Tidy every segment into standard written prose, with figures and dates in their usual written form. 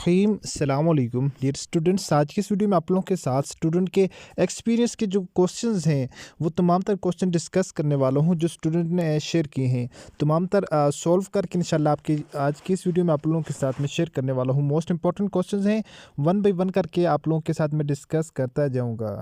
बिस्मिल्लाहिर्रहमानिर्रहीम अस्सलाम वालेकुम डियर स्टूडेंट्स। आज की इस वीडियो में आप लोगों के साथ स्टूडेंट के एक्सपीरियंस के जो क्वेश्चंस हैं वो तमाम तर क्वेश्चन डिस्कस करने वाला हूं जो स्टूडेंट ने शेयर किए हैं। तमाम तर सॉल्व करके इंशाल्लाह आपकी आज की इस वीडियो में आप लोगों के साथ में शेयर करने वाला हूं। मोस्ट इंपॉर्टेंट क्वेश्चंस हैं, वन बाई वन करके आप लोगों के साथ में डिस्कस करता जाऊँगा।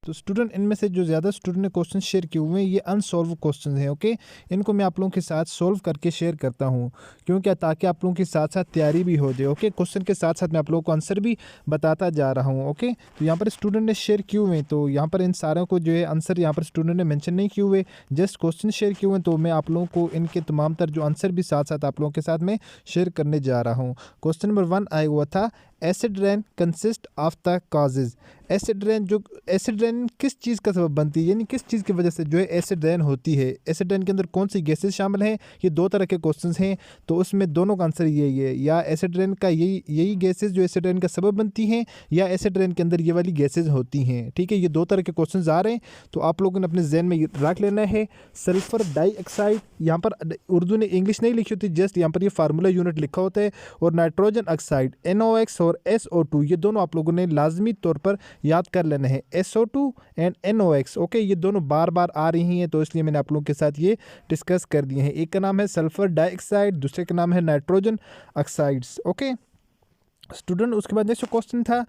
तो स्टूडेंट इनमें से जो ज़्यादा स्टूडेंट ने क्वेश्चन शेयर किए हुए हैं ये अनसॉल्व क्वेश्चन हैं। ओके, इनको मैं आप लोगों के साथ सॉल्व करके शेयर करता हूँ, क्योंकि ताकि आप लोगों के साथ साथ तैयारी भी हो जाए। ओके, क्वेश्चन के साथ साथ मैं आप लोगों को आंसर भी बताता जा रहा हूँ। ओके, तो यहाँ पर स्टूडेंट ने शेयर किए हुए हैं, तो यहाँ पर इन सारों को जो है आंसर यहाँ पर स्टूडेंट ने मेंशन नहीं किए हुए, जस्ट क्वेश्चन शेयर किए हुए हैं। तो मैं आप लोगों को इनके तमाम तर जो आंसर भी साथ साथ आप लोगों के साथ में शेयर करने जा रहा हूँ। क्वेश्चन नंबर 1 आया हुआ था, acid rain consist of the causes. Acid rain किस चीज़ का सबब बनती है, यानी किस चीज़ की वजह से जो है एसिड रेन होती है। एसिड रेन के अंदर कौन सी गैसेज शामिल हैं, ये दो तरह के क्वेश्चंस हैं, तो उसमें दोनों का आंसर यही है, या एसिड रेन का यही गैसेज जो एसिड रेन का सबब बनती हैं, या एसिड रेन के अंदर ये वाली गैसेज होती हैं। ठीक है, ये दो तरह के क्वेश्चन आ रहे हैं, तो आप लोगों ने अपने जहन में रख लेना है। सल्फर डाइऑक्साइड, यहाँ पर उर्दू ने इंग्लिश नहीं लिखी होती, जस्ट यहाँ पर ये फार्मूला यूनिट लिखा होता है। और नाइट्रोजन ऑक्साइड NOx और SO2, ये दोनों आप लोगों ने लाजमी तौर पर याद कर लेना है, SO2 एंड NOx। ओके, ये दोनों बार बार आ रही हैं, तो इसलिए मैंने आप लोगों के साथ ये डिस्कस कर दिए हैं। एक का नाम है सल्फर डाइऑक्साइड, दूसरे का नाम है नाइट्रोजन ऑक्साइड्स। ओके स्टूडेंट, उसके बाद नेक्स्ट क्वेश्चन था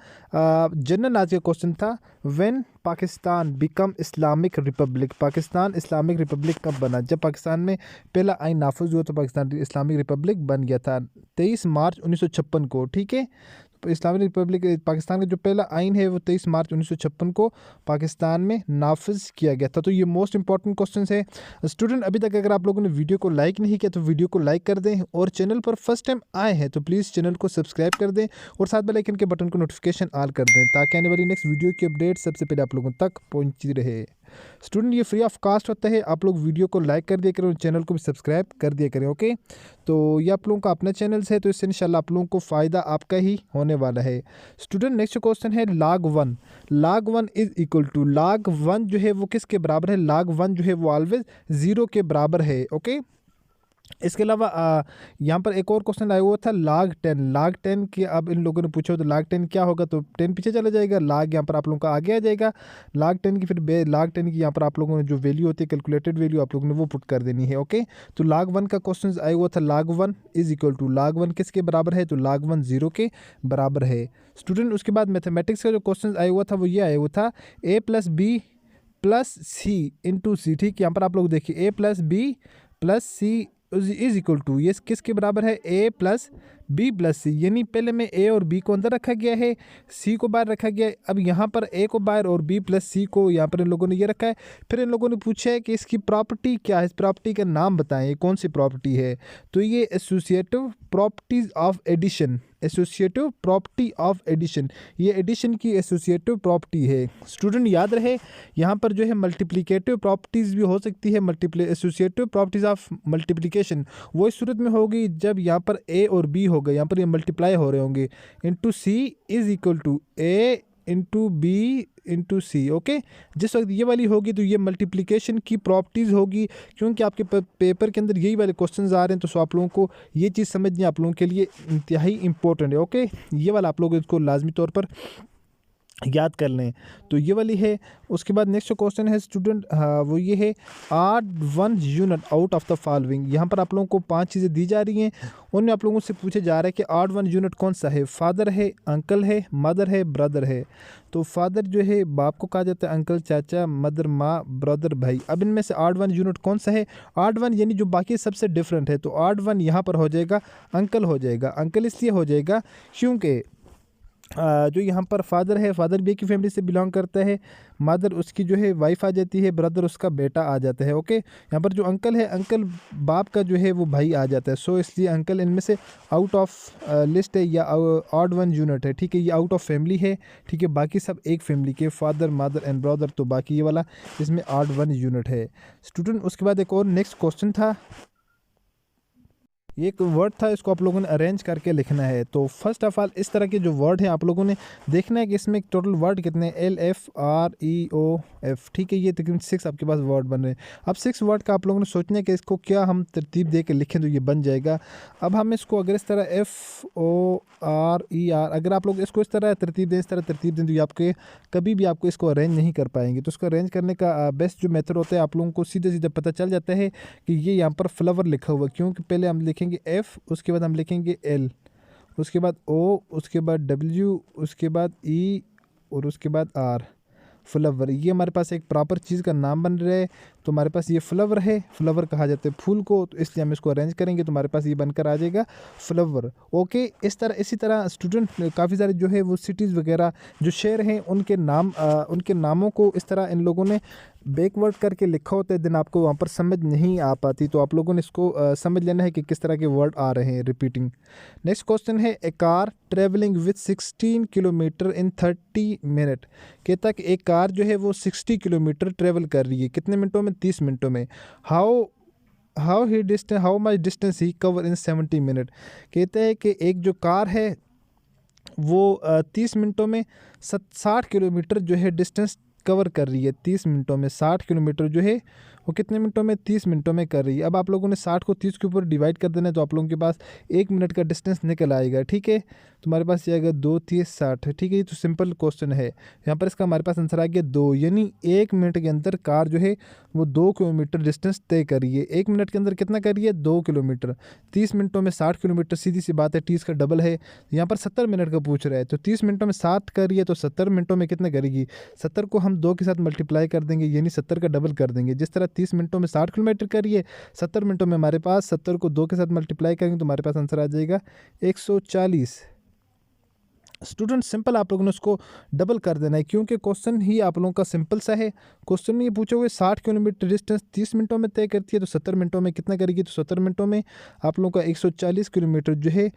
जनरल आज का क्वेश्चन था, when Pakistan become Islamic Republic. Pakistan Islamic Republic कब बना? जब पाकिस्तान में पहला आइन नाफिज हुआ तो पाकिस्तान इस्लामिक रिपब्लिक बन गया था 23 मार्च 1956 को। ठीक है, तो इस्लामिक रिपब्लिक पाकिस्तान का जो पहला आइन है वो 23 मार्च 1956 को पाकिस्तान में नाफिज किया गया था। तो ये मोस्ट इंपॉर्टेंट क्वेश्चन है। स्टूडेंट, अभी तक अगर आप लोगों ने वीडियो को लाइक नहीं किया तो वीडियो को लाइक कर दें, और चैनल पर फर्स्ट टाइम आए हैं तो प्लीज़ चैनल को सब्सक्राइब कर दें, और साथ बेल आइकन के बटन को नोटिफिकेशन ऑल कर दें, ताकि आने वाली नेक्स्ट वीडियो की अपडेट सबसे पहले आप लोगों तक पहुंचती रहे। स्टूडेंट, ये फ्री ऑफ कास्ट होता है, आप लोग वीडियो को लाइक कर दिया करें और चैनल को भी सब्सक्राइब कर दिया करें। ओके, तो ये आप लोगों का अपना चैनल है, तो इससे इंशाल्लाह आप लोगों को फ़ायदा आपका ही होने वाला है। स्टूडेंट, नेक्स्ट क्वेश्चन है log 1। log 1 is equal to, log 1 जो है वो किसके बराबर है? log 1 जो है वो ऑलवेज 0 के बराबर है। ओके, इसके अलावा यहाँ पर एक और क्वेश्चन आया हुआ था log 10। log 10 की अब इन लोगों ने पूछा तो log 10 क्या होगा, तो 10 पीछे चला जाएगा, log यहाँ पर आप लोगों का आगे आ जाएगा। log 10 की फिर log 10 की यहाँ पर आप लोगों ने जो वैल्यू होती है, कैलकुलेटेड वैल्यू आप लोगों ने वो पुट कर देनी है। ओके, तो log 1 का क्वेश्चन आया हुआ था, log 1 is equal to, log 1 किसके बराबर है? तो log 1 0 के बराबर है। स्टूडेंट, उसके बाद मैथमेटिक्स का जो क्वेश्चन आया हुआ था वो ये आया हुआ था, A + B + C × C। ठीक, यहाँ पर आप लोग देखिए, A + B + C is equal to, ये किसके बराबर है? A + B + C, यानी पहले में A और B को अंदर रखा गया है, C को बाहर रखा गया है। अब यहाँ पर A को बाहर और B + C को यहाँ पर इन लोगों ने ये रखा है। फिर इन लोगों ने पूछा है कि इसकी प्रॉपर्टी क्या है, इस प्रॉपर्टी का नाम बताएं, ये कौन सी प्रॉपर्टी है? तो ये associative properties of addition, associative property of addition, ये एडिशन की एसोसिएटिव प्रॉपर्टी है। स्टूडेंट, याद रहे यहाँ पर जो है मल्टीप्लिकेटिव प्रॉपर्टीज़ भी हो सकती है। एसोसिएटिव प्रॉपर्टीज ऑफ मल्टीप्लिकेशन वो इस सूरत में होगी जब यहाँ पर A और B हो गए, यहाँ पर ये मल्टीप्लाई हो रहे होंगे, into C is equal to A into B into C। Okay, जिस वक्त ये वाली होगी तो ये मल्टीप्लिकेशन की प्रॉपर्टीज़ होगी, क्योंकि आपके पेपर के अंदर यही वाले क्वेश्चंस आ रहे हैं, तो सो आप लोगों को ये चीज़ समझनी आप लोगों के लिए इंतहाई इंपॉर्टेंट है। ओके, ये वाला आप लोग इसको लाजमी तौर पर याद कर लें, तो ये वाली है। उसके बाद नेक्स्ट क्वेश्चन है स्टूडेंट, वो ये है, odd 1 unit out of the following. यहाँ पर आप लोगों को 5 चीज़ें दी जा रही हैं, उनमें आप लोगों से पूछा जा रहा है कि ऑड 1 यूनिट कौन सा है? फादर है, अंकल है, मदर है, ब्रदर है। तो फादर जो है बाप को कहा जाता है, अंकल चाचा, मदर माँ, ब्रदर भाई। अब इनमें से ऑड 1 यूनिट कौन सा है? ऑड 1 यानी जो बाकी सबसे डिफरेंट है, तो ऑड 1 यहाँ पर हो जाएगा अंकल हो जाएगा। अंकल इसलिए हो जाएगा क्योंकि जो यहाँ पर फादर है, फादर भी एक ही फैमिली से बिलोंग करता है, मदर उसकी जो है वाइफ आ जाती है, ब्रदर उसका बेटा आ जाता है। ओके, यहाँ पर जो अंकल है, अंकल बाप का जो है वो भाई आ जाता है, सो इसलिए अंकल इनमें से आउट ऑफ लिस्ट है या ऑड 1 यूनिट है। ठीक है, ये आउट ऑफ फैमिली है। ठीक है, बाकी सब एक फैमिली के, फादर मदर एंड ब्रदर, तो बाकी ये वाला इसमें ऑड 1 यूनिट है। स्टूडेंट, उसके बाद एक और नेक्स्ट क्वेश्चन था, ये एक वर्ड था, इसको आप लोगों ने अरेंज करके लिखना है। तो फर्स्ट ऑफ ऑल इस तरह के जो वर्ड हैं आप लोगों ने देखना है कि इसमें टोटल वर्ड कितने हैं, LFREOF, ठीक है। ये तकरीबन 6 आपके पास वर्ड बन रहे हैं। अब 6 वर्ड का आप लोगों ने सोचना है कि इसको क्या हम तरतीब दे के लिखें तो ये बन जाएगा। अब हम इसको अगर इस तरह FORER, अगर आप लोग इसको इस तरह तरतीब दें, इस तरह तरतीब दें, तो ये आपके कभी भी आपको इसको अरेंज नहीं कर पाएंगे। तो इसको अरेंज करने का बेस्ट जो मेथड होता है, आप लोगों को सीधे सीधे पता चल जाता है कि ये यहाँ पर फ्लावर लिखा हुआ है, क्योंकि पहले हम लिखेंगे F, उसके बाद हम लिखेंगे L, उसके बाद O, उसके बाद W, उसके बाद E और उसके बाद R, फ्लावर। ये हमारे पास एक प्रॉपर चीज़ का नाम बन रहा है। तो हमारे पास ये फ्लावर है, फ्लावर कहा जाता है फूल को, तो इसलिए हम इसको अरेंज करेंगे तो हमारे पास ये बनकर आ जाएगा फ्लावर। ओके, इसी तरह स्टूडेंट काफ़ी सारे जो है वो सिटीज़ वगैरह जो शहर हैं उनके नामों को इस तरह इन लोगों ने बैकवर्ड करके लिखा होता है, दिन आपको वहाँ पर समझ नहीं आ पाती। तो आप लोगों ने इसको समझ लेना है कि किस तरह के वर्ड आ रहे हैं रिपीटिंग। नेक्स्ट क्वेश्चन है, a car travelling with 16 kilometre in 30 minute. कहता है कि एक कार जो है वो 60 किलोमीटर ट्रेवल कर रही है, कितने मिनटों में, 30 मिनटों में। How much distance he cover in 70 minute. कहते हैं कि एक जो कार है वो 30 मिनटों में 60 किलोमीटर जो है डिस्टेंस कवर कर रही है। 30 मिनटों में 60 किलोमीटर जो है वो कितने मिनटों में, 30 मिनटों में कर रही है। अब आप लोगों ने 60 को 30 के ऊपर डिवाइड कर देना है, तो आप लोगों के पास 1 मिनट का डिस्टेंस निकल आएगा, ठीक है। तुम्हारे पास ये आएगा 2 30 60, ठीक है। ये तो सिंपल क्वेश्चन है। यहाँ पर इसका हमारे पास आंसर आ गया 2, यानी 1 मिनट के अंदर कार जो है वो 2 किलोमीटर डिस्टेंस तय कर रही है। 1 मिनट के अंदर कितना कर रही है, 2 किलोमीटर। 30 मिनटों में 60 किलोमीटर, सीधी सी बात है, 30 का डबल है। यहाँ पर 70 मिनट का पूछ रहा है, तो 30 मिनटों में 60 कर रही है तो 70 मिनटों में कितना करेगी, 70 को हम 2 के साथ मल्टीप्लाई कर देंगे, यानी 70 का डबल कर देंगे। जिस तरह 30 मिनटों में 60 किलोमीटर करिए, 70 मिनटों में हमारे पास 70 को 2 के साथ मल्टीप्लाई करेंगे तो हमारे पास आंसर आ जाएगा 140। स्टूडेंट सिंपल आप लोगों ने उसको डबल कर देना है, क्योंकि क्वेश्चन ही आप लोगों का सिंपल सा है। क्वेश्चन में ये पूछे हुए 60 किलोमीटर डिस्टेंस 30 मिनटों में तय करती है, तो 70 मिनटों में कितना करेगी, तो 70 मिनटों में आप लोगों का 140 किलोमीटर जो है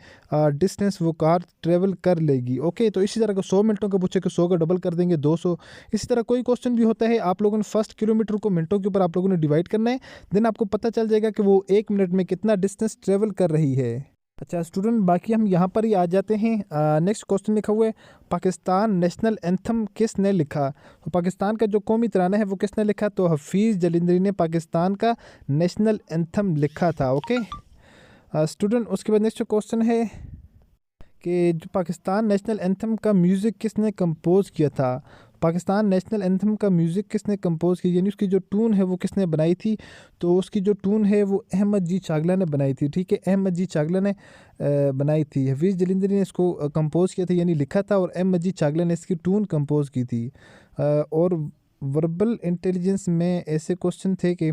डिस्टेंस वो कार ट्रेवल कर लेगी। ओके, तो इसी तरह का 100 मिनटों का पूछे कि 100 का डबल कर देंगे 200। इसी तरह कोई क्वेश्चन भी होता है, आप लोगों ने फर्स्ट किलोमीटर को मिनटों के ऊपर आप लोगों ने डिवाइड करना है, देन आपको पता चल जाएगा कि वो 1 मिनट में कितना डिस्टेंस ट्रेवल कर रही है। अच्छा स्टूडेंट, बाकी हम यहाँ पर ही आ जाते हैं। नेक्स्ट क्वेश्चन लिखा हुआ है, पाकिस्तान नेशनल एंथम किसने लिखा। तो पाकिस्तान का जो कौमी तराना है वो किसने लिखा, तो हफीज़ जलिंदरी ने पाकिस्तान का नेशनल एंथम लिखा था। ओके स्टूडेंट, उसके बाद नेक्स्ट क्वेश्चन है कि जो पाकिस्तान नेशनल एंथम का म्यूज़िक किसने कंपोज़ किया था। पाकिस्तान नेशनल एंथम का म्यूज़िक किसने कंपोज़ किया, यानी उसकी जो टून है वो किसने बनाई थी, तो उसकी जो टून है वो अहमद जी चागला ने बनाई थी, ठीक है। अहमद जी चागला ने बनाई थी। हफीज़ जलिंदरी ने इसको कंपोज़ किया था, यानी लिखा था, और अहमद जी चागला ने इसकी टून कंपोज़ की थी। और वर्बल इंटेलिजेंस में ऐसे क्वेश्चन थे कि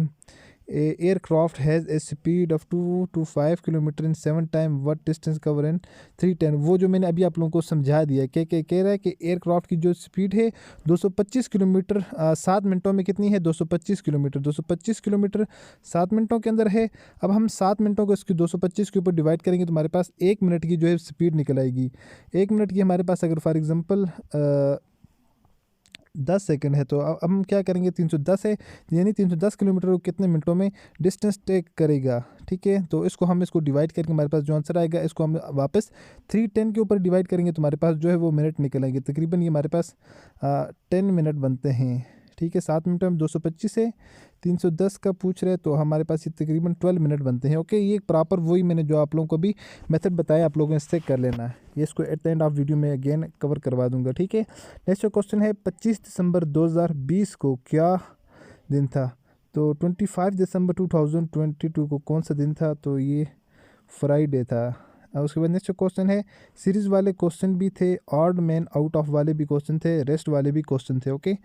aircraft has a speed of 2 to 5 kilometre in 7 time, what distance cover in 310। वो जो मैंने अभी आप लोगों को समझा दिया है, कह रहा है कि एयरक्राफ्ट की जो स्पीड है 225 किलोमीटर 7 मिनटों में कितनी है, 225 किलोमीटर। 225 किलोमीटर 7 मिनटों के अंदर है। अब हम 7 मिनटों को इसकी 225 के ऊपर डिवाइड करेंगे तो हमारे पास 1 मिनट की जो है स्पीड निकल आएगी। 1 मिनट की हमारे पास अगर फॉर एग्ज़ाम्पल 10 सेकंड है, तो अब हम क्या करेंगे, 310 है, यानी 310 किलोमीटर को कितने मिनटों में डिस्टेंस टेक करेगा, ठीक है। तो इसको डिवाइड करके हमारे पास जो आंसर आएगा, इसको हम वापस 310 के ऊपर डिवाइड करेंगे तो हमारे पास जो है वो मिनट निकल आएंगे। तकरीबन ये हमारे पास 10 मिनट बनते हैं, ठीक है। 7 मिनटों में 225 है, 310 का पूछ रहे तो हमारे पास ये तकरीबन 12 मिनट बनते हैं। ओके, ये प्रॉपर वही मैंने जो आप लोगों को भी मेथड बताया, आप लोगों ने इससे कर लेना है। ये इसको at the end of video में अगेन कवर करवा दूंगा, ठीक है। नेक्स्ट क्वेश्चन है, 25 दिसंबर 2020 को क्या दिन था। तो 25 दिसंबर 2022 को कौन सा दिन था, तो ये फ्राइडे था। उसके बाद नेक्स्ट क्वेश्चन है, सीरीज़ वाले क्वेश्चन भी थे, ऑड मैन आउट ऑफ वाले भी क्वेश्चन थे, रेस्ट वाले भी क्वेश्चन थे। ओके, ये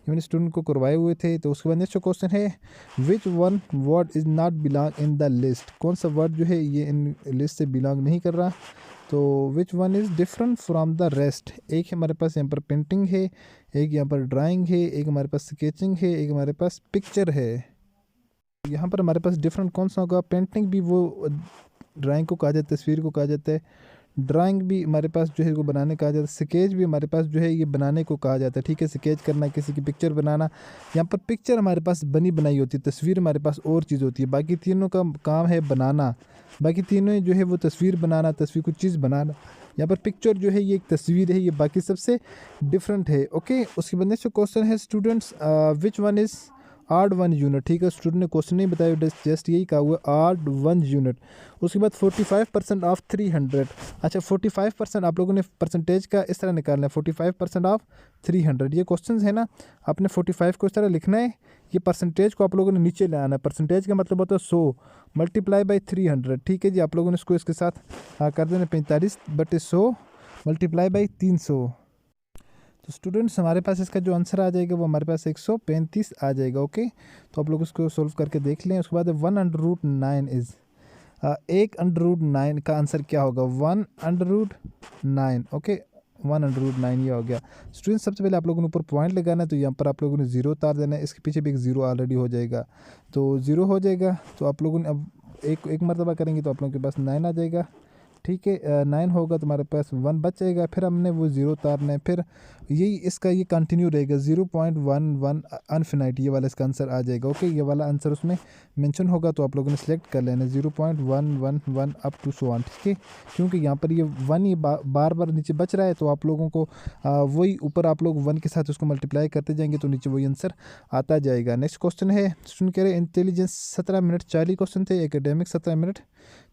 मैंने स्टूडेंट को करवाए हुए थे। तो उसके बाद नेक्स्ट क्वेश्चन है, which one word is not belong in the list. कौन सा वर्ड जो है ये इन लिस्ट से बिलोंग नहीं कर रहा। तो विच one is different from the rest. एक हमारे पास यहाँ पर पेंटिंग है, एक यहाँ पर ड्राइंग है, एक हमारे पास स्केचिंग है, एक हमारे पास पिक्चर है। यहाँ पर हमारे पास डिफरेंट कौन सा होगा, पेंटिंग भी वो ड्राइंग को कहा जाता है, तस्वीर को कहा जाता है, ड्राइंग भी हमारे पास जो है वो बनाने कहा जाता है, स्केच भी हमारे पास जो है ये बनाने को कहा जाता है, ठीक है। स्केच करना, किसी की पिक्चर बनाना, यहाँ पर पिक्चर हमारे पास बनी बनाई होती है, तस्वीर हमारे पास और चीज़ होती है। बाकी तीनों का काम है बनाना, बाकी तीनों जो है वो तस्वीर बनाना, तस्वीर कुछ चीज़ बनाना। यहाँ पर पिक्चर जो है ये एक तस्वीर है, ये बाकी सबसे डिफरेंट है, ओके। उसके बाद नेक्स्ट क्वेश्चन है students, which one is odd one unit, ठीक है। स्टूडेंट ने क्वेश्चन नहीं बताया, जस्ट यही कहा हुआ आड वन यूनिट। उसके बाद 45% ऑफ 300। अच्छा 45% आप लोगों ने परसेंटेज का इस तरह निकालना है, 45% ऑफ 300। ये क्वेश्चन है ना, आपने 45 को इस तरह लिखना है, ये परसेंटेज को आप लोगों ने नीचे ले आना है। परसेंटेज का मतलब होता है 100 मल्टीप्लाई बाई 300, ठीक है जी। आप लोगों ने इसको इसके साथ कर देना 45/100 मल्टीप्लाई बाई 300। तो स्टूडेंट्स हमारे पास इसका जो आंसर आ जाएगा वो हमारे पास 135 आ जाएगा, ओके। तो आप लोग उसको सोल्व करके देख लें। उसके बाद 1/√9 इज़, 1/√9 का आंसर क्या होगा, 1/√9, ओके। 1/√9 ये हो गया। स्टूडेंट्स सबसे पहले आप लोगों ने ऊपर पॉइंट लगाना है, तो यहाँ पर आप लोगों ने 0 उतार देना है, इसके पीछे भी एक 0 ऑलरेडी हो जाएगा, तो 0 हो जाएगा। तो आप लोगों ने अब एक मरतबा करेंगे तो आप लोगों के पास 9 आ जाएगा, ठीक है। 9 होगा तो हमारे पास 1 बच जाएगा, फिर हमने वो 0 उतारना है, फिर यही इसका ये कंटिन्यू रहेगा 0.11 अनफिनाइट, ये वाला इसका आंसर आ जाएगा, ओके। ये वाला आंसर उसमें मेंशन होगा तो आप लोगों ने सेलेक्ट कर लेना 0.111 अप टू सो ऑन, ठीक है। क्योंकि यहाँ पर ये 1 ये बार बार नीचे बच रहा है, तो आप लोगों को वही ऊपर आप लोग 1 के साथ उसको मल्टीप्लाई करते जाएंगे तो नीचे वही आंसर आता जाएगा। नेक्स्ट क्वेश्चन है, स्टूडेंट कह रहे हैं इंटेलिजेंस 17 मिनट 40 क्वेश्चन थे, academic 17 minute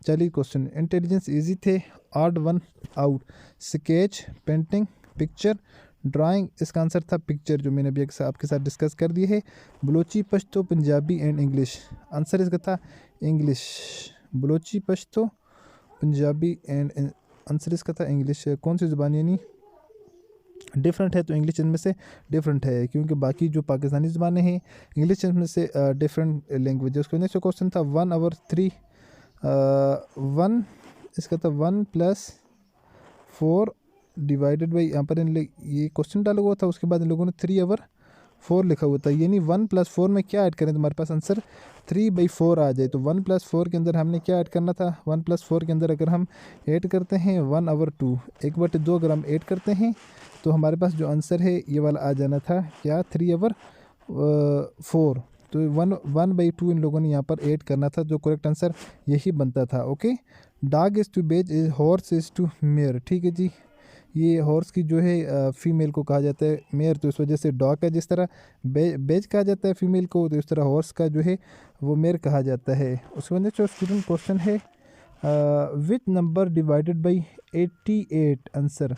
40 question. Intelligence easy थे, odd one out, sketch, painting, picture, drawing. इसका आंसर था पिक्चर, जो मैंने अभी आपके साथ डिस्कस कर दिए है। Balochi, Pashto, Punjabi and English, answer इसका था English. Balochi, Pashto, Punjabi and answer इसका था इंग्लिश। कौन सी ज़ुबान यानी डिफरेंट है, तो इंग्लिश इनमें से डिफरेंट है, क्योंकि बाकी जो पाकिस्तानी ज़ुबानें हैं इंग्लिश इनमें से डिफरेंट लैंग्वेज है। उसका नेक्स्ट क्वेश्चन था 1/3 1, इसका था 1+4 डिवाइडेड बाई, यहाँ पर ये क्वेश्चन डाला हुआ था, उसके बाद इन लोगों ने 3/4 लिखा हुआ था, यानी 1+4 में क्या ऐड करें तो हमारे पास आंसर 3/4 आ जाए। तो 1+4 के अंदर हमने क्या ऐड करना था, 1+4 के अंदर अगर हम ऐड करते हैं 1/2, 1/2 अगर हम ऐड करते हैं तो हमारे पास जो आंसर है ये वाला आ जाना था, क्या 3/4। तो 1/2 इन लोगों ने यहाँ पर ऐड करना था, जो करेक्ट आंसर यही बनता था, okay. Dog is to bitch is, horse is to mare, ठीक है जी। ये हॉर्स की जो है फीमेल को कहा जाता है मेयर, तो इस वजह से डॉग का जिस तरह बेज कहा जाता है फीमेल को, तो इस तरह हॉर्स का जो है वो मेयर कहा जाता है। उसके बाद जो स्टूडेंट क्वेश्चन है, which number divided by 88 answer.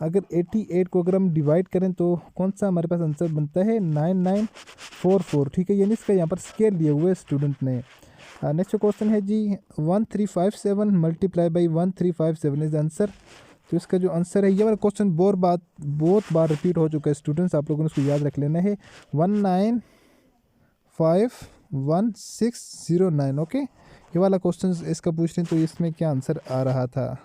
अगर 88 को अगर हम डिवाइड करें तो कौन सा हमारे पास आंसर बनता है, 9944, ठीक है। यानी इसका यहाँ पर स्केल दिया हुआ है स्टूडेंट ने। नेक्स्ट क्वेश्चन है जी 1357 मल्टीप्लाई बाई 1357 इज आंसर। तो इसका जो आंसर है, ये वाला क्वेश्चन बहुत बार रिपीट हो चुका है स्टूडेंट्स, आप लोगों ने इसको याद रख लेना है, 1951 609, ओके। ये वाला क्वेश्चन इसका पूछ रहे हैं तो इसमें क्या आंसर आ रहा था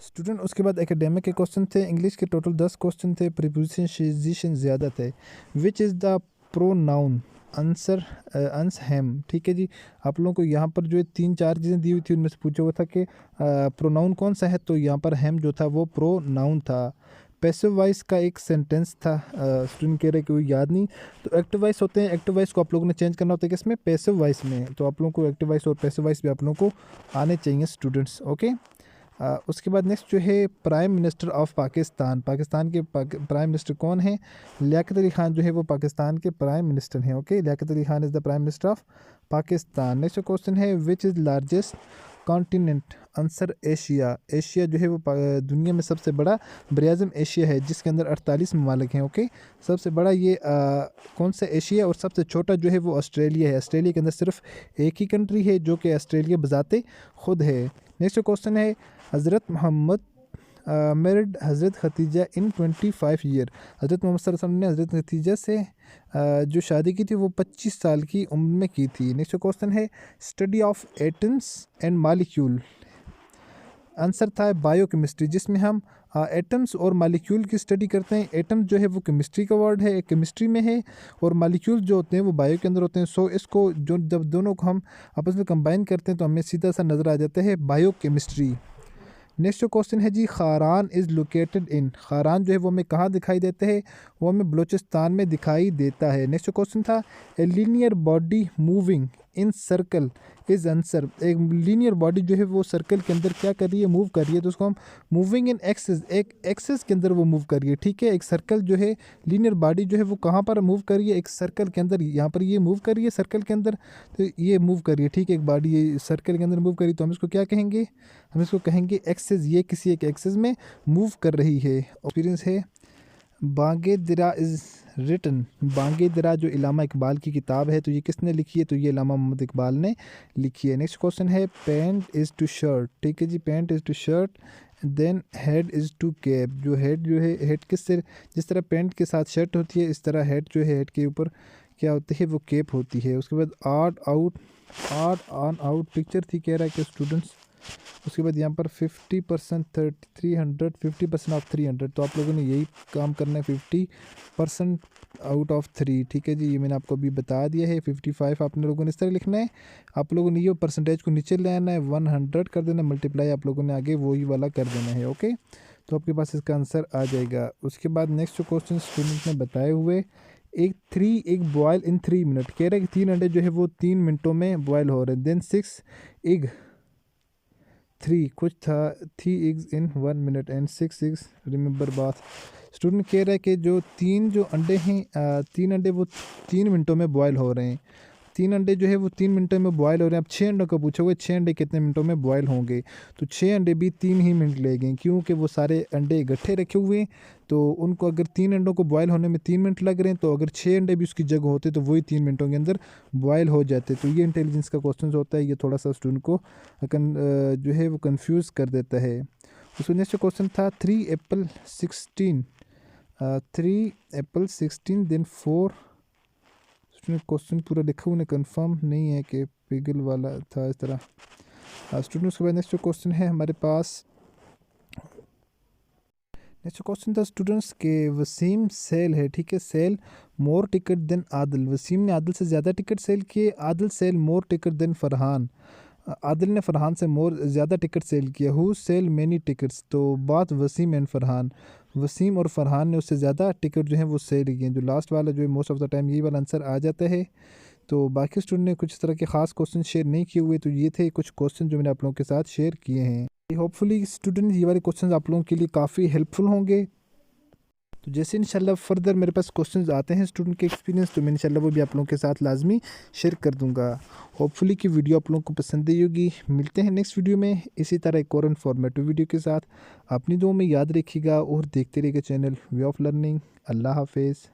स्टूडेंट। उसके बाद एकेडमिक के क्वेश्चन थे, इंग्लिश के टोटल 10 क्वेश्चन थे, प्रीपोजिशन ज़्यादा थे। Which is the pronoun, answer अंस हैम, ठीक है जी। आप लोगों को यहाँ पर जो है 3-4 चीज़ें दी हुई थी, उनमें से पूछा हुआ था कि प्रोनाउन कौन सा है, तो यहाँ पर हैम जो था वो प्रोनाउन था। पैसिव वॉइस का एक सेंटेंस था, स्टूडेंट कह रहे कि वो याद नहीं, तो एक्टिव वॉइस होते हैं, एक्टिव वॉइस को आप लोगों ने चेंज करना होता है किसमें, पैसिव वॉइस में। तो आप लोगों को एक्टिव वॉइस और पैसिव वॉइस भी आप लोगों को आने चाहिए स्टूडेंट्स, ओके। उसके बाद नेक्स्ट जो है prime minister of Pakistan, Pakistan के प्राइम मिनिस्टर कौन है, लियाकत अली खान जो है वो पाकिस्तान के प्राइम मिनिस्टर हैं, okay. Liaquat Ali Khan is the prime minister of Pakistan. Next question है which is largest continent, answer Asia. Asia जो है वो दुनिया में सबसे बड़ा बरआज़म एशिया है, जिसके अंदर 48 ममालिक हैं, ओके। सबसे बड़ा ये कौन सा एशिया, और सबसे छोटा जो है वो ऑस्ट्रेलिया है। ऑस्ट्रेलिया के अंदर सिर्फ एक ही कंट्री है जो कि ऑस्ट्रेलिया बजाते खुद है। नेक्स्ट क्वेश्चन है हज़रत मोहम्मद मैरिड हज़रत खतीजा इन 25 ईयर। हज़रत मोहम्मद सल्लल्लाहु अलैहि वसल्लम ने हज़रत खतीजा से जो शादी की थी वो 25 साल की उम्र में की थी। नेक्स्ट क्वेश्चन है study of atoms and molecule, answer था बायोकेमिस्ट्री, जिसमें हम एटम्स और मालिक्यूल की स्टडी करते हैं। एटम जो है वो केमिस्ट्री का वर्ड है, केमिस्ट्री में है, और मालिक्यूल जो होते हैं वो बायो के अंदर होते हैं। सो इसको जो जब दोनों को हम आपस में कंबाइन करते हैं तो हमें सीधा सा नज़र आ जाता है बायोकेमिस्ट्री। नेक्स्ट जो क्वेश्चन है जी, Kharan is located in, Kharan जो है वो हमें कहाँ दिखाई देता है, वो हमें बलूचिस्तान में दिखाई देता है। नेक्स्ट जो क्वेश्चन था, a linear body moving in circle is answer, एक लीनियर बॉडी जो है वो सर्कल के अंदर क्या कर रही है, मूव कर रही है, तो उसको हम मूविंग इन एक्सिस, एक एक्सिस के अंदर वो मूव कर रही है, ठीक है। एक सर्कल जो है, लीनियर बॉडी जो है वो कहाँ पर मूव कर रही है, एक सर्कल के अंदर, यहाँ पर ये मूव कर रही है सर्कल के अंदर, तो ये मूव कर रही है, ठीक है। एक बॉडी ये सर्कल के अंदर मूव कर रही है, तो हम इसको क्या कहेंगे, हम इसको कहेंगे एक्सिस, ये किसी एक एक्सिस में मूव कर रही है। एक्सपीरियंस है, बांगे दिरा इज़ रिटन, बांगे दिरा जो इलामा इकबाल की किताब है, तो ये किसने लिखी है, तो ये इलामा मोहम्मद इकबाल ने लिखी है। नेक्स्ट क्वेश्चन है, पेंट इज़ टू शर्ट, ठीक है जी, pant is to shirt, then head is to cap, जो हेड जो है, हेड किस से, जिस तरह पेंट के साथ शर्ट होती है, इस तरह हेड जो है, हेड के ऊपर क्या होती है, वो कैप होती है। उसके बाद आर्ट ऑन आउट पिक्चर थी, कह रहा है कि स्टूडेंट्स। उसके बाद यहाँ पर 50% 300, 50% ऑफ 300, तो आप लोगों ने यही काम करना है, 50% आउट ऑफ 3, ठीक है जी, ये मैंने आपको अभी बता दिया है। 55 आप लोगों ने इस तरह लिखना है, आप लोगों ने ये परसेंटेज को नीचे ले आना है, 100 कर देना, मल्टीप्लाई आप लोगों ने आगे वही वाला कर देना है, ओके। तो आपके पास इसका आंसर आ जाएगा। उसके बाद नेक्स्ट जो क्वेश्चन स्टूडेंट ने बताए हुए, एक बॉयल इन 3 मिनट, कह रहा है कि 3 अंडे जो है वो 3 मिनटों में बॉयल हो रहे हैं। देन 6 एग 3 कुछ था, 3 eggs in 1 minute and 6 eggs remember bath. Student कह रहा है कि जो 3 जो अंडे हैं, 3 अंडे वो 3 मिनटों में बॉयल हो रहे हैं, 3 अंडे जो है वो 3 मिनटों में बॉयल हो रहे हैं। अब 6 अंडों का पूछा हुआ है, 6 अंडे कितने मिनटों में बॉयल होंगे, तो 6 अंडे भी 3 ही मिनट लगेंगे, क्योंकि वो सारे अंडे इकट्ठे रखे हुए हैं, तो उनको अगर 3 अंडों को बॉयल होने में 3 मिनट लग रहे हैं, तो अगर 6 अंडे भी उसकी जगह होते तो वही 3 मिनटों के अंदर बॉयल हो जाते। तो ये इंटेलिजेंस का क्वेश्चन होता है, ये थोड़ा सा स्टूडेंट को जो है वो कन्फ्यूज़ कर देता है। उसमें नेक्स्ट क्वेश्चन था, 3 एप्पल 16, 3 एप्पल 16 देन 4, क्वेश्चन पूरा लिखा हुआ कंफर्म नहीं है कि पिगल वाला था इस तरह। स्टूडेंट उसके बाद नेक्स्ट जो क्वेश्चन है हमारे पास, नेक्स्ट क्वेश्चन था स्टूडेंट्स के, वसीम सेल है, ठीक है, सेल मोर टिकट देन आदिल, वसीम ने आदिल से ज़्यादा टिकट सेल किए, आदिल सेल मोर टिकट देन फरहान, आदिल ने फरहान से ज़्यादा टिकट सेल किया। हु सेल मैनी टिकट्स, तो बात वसीम एंड फरहान, वसीम और फरहान ने उससे ज़्यादा टिकट जो है वो सेल किए। जो लास्ट वाला जो है मोस्ट ऑफ द टाइम यही वाला आंसर आ जाता है। तो बाकी स्टूडेंट ने कुछ इस तरह के ख़ास क्वेश्चन शेयर नहीं किए हुए, तो ये थे कुछ क्वेश्चन जो मैंने आप लोगों के साथ शेयर किए हैं। होपफुली स्टूडेंट ये वाले क्वेश्चन आप लोगों के लिए काफ़ी हेल्पफुल होंगे। तो जैसे इंशाल्लाह फर्दर मेरे पास क्वेश्चंस आते हैं स्टूडेंट के एक्सपीरियंस, तो मैं इंशाल्लाह वो भी आप लोगों के साथ लाजमी शेयर कर दूंगा। होपफुली कि वीडियो आप लोगों को पसंद आई होगी। मिलते हैं नेक्स्ट वीडियो में इसी तरह एक और इन्फॉर्मेटिव वीडियो के साथ। अपनी दुआ में याद रखिएगा और देखते रहिएगा चैनल वे ऑफ लर्निंग। अल्लाह हाफिज़।